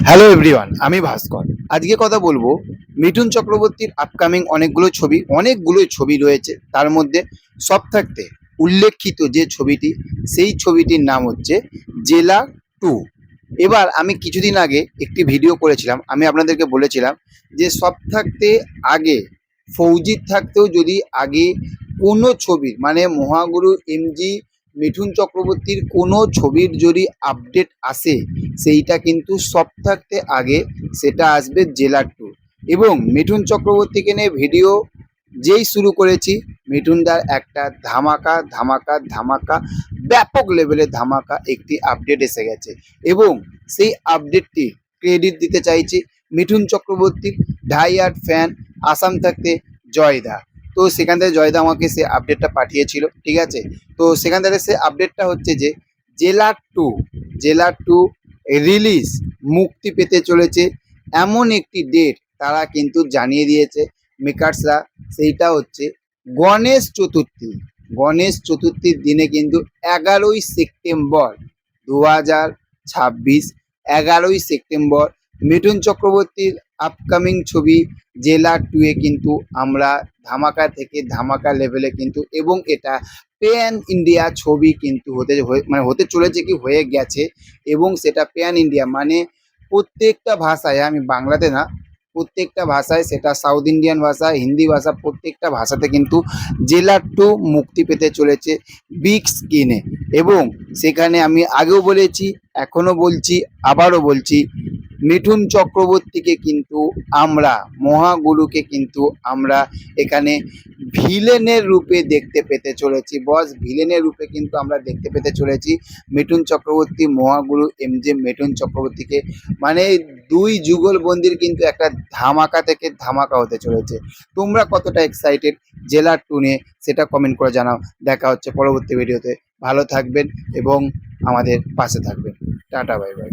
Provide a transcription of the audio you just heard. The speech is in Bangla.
হ্যালো এভরিওয়ান, আমি ভাস্কর। আজকে কথা বলবো মিঠুন চক্রবর্তীর আপকামিং অনেকগুলো ছবি রয়েছে। তার মধ্যে সব থাকতে উল্লেখিত যে ছবিটি, সেই ছবিটির নাম হচ্ছে জেলা টু। এবার আমি কিছুদিন আগে একটি ভিডিও করেছিলাম, আমি আপনাদেরকে বলেছিলাম যে সব থাকতে আগে ফৌজির থাকতেও যদি আগে কোনো ছবির মানে মহাগুরু এমজি মিঠুন চক্রবর্তীর কোনো ছবির যদি আপডেট আসে, সেইটা কিন্তু সব থাকতে আগে সেটা আসবে জেলার টু। এবং মিঠুন চক্রবর্তীকে নিয়ে ভিডিও যেই শুরু করেছি, মিঠুনদার একটা ধামাকা ধামাকা ধামাকা ব্যাপক লেভেলের ধামাকা একটি আপডেট এসে গেছে। এবং সেই আপডেটটি ক্রেডিট দিতে চাইছি মিঠুন চক্রবর্তীর ডাইহার্ড ফ্যান আসাম থাকতে জয়দা। তো সেখান থেকে জয়দা আমাকে সে আপডেটটা পাঠিয়েছিল, ঠিক আছে। তো সেখান থেকে সে আপডেটটা হচ্ছে যে জেলা টু রিলিজ মুক্তি পেতে চলেছে এমন একটি ডেট তারা কিন্তু জানিয়ে দিয়েছে মেকার্সরা। সেইটা হচ্ছে গণেশ চতুর্থীর দিনে কিন্তু 11ই সেপ্টেম্বর 2026, 11ই সেপ্টেম্বর মিঠুন চক্রবর্তীর আপকামিং ছবি জেলা টু এ কিন্তু আমরা ধামাকা থেকে ধামাকা লেভেলে কিন্তু, এবং এটা প্যান ইন্ডিয়া ছবি কিন্তু হতে চলেছে, কি হয়ে গেছে। এবং সেটা প্যান ইন্ডিয়া মানে প্রত্যেকটা ভাষায়, আমি বাংলাতে না, প্রত্যেকটা ভাষায়, সেটা সাউথ ইন্ডিয়ান ভাষা, হিন্দি ভাষা, প্রত্যেকটা ভাষাতে কিন্তু জেলা টু মুক্তি পেতে চলেছে বিগ স্ক্রিনে। এবং সেখানে আমি আগেও বলেছি, এখনও বলছি, আবারও বলছি, মিঠুন চক্রবর্তীকে কিন্তু আমরা, মহাগুরুকে কিন্তু আমরা এখানে ভিলেনের রূপে দেখতে পেতে চলেছি। ভিলেনের রূপে কিন্তু আমরা দেখতে পেতে চলেছি মিঠুন চক্রবর্তী, মহাগুরু এমজে মিঠুন চক্রবর্তীকে। মানে দুই যুগলবন্দির কিন্তু একটা ধামাকা থেকে ধামাকা হতে চলেছে। তোমরা কতটা এক্সাইটেড জেলার টু নিয়ে সেটা কমেন্ট করে জানাও। দেখা হচ্ছে পরবর্তী ভিডিওতে। ভালো থাকবেন এবং আমাদের পাশে থাকবেন। Tata, bye bye.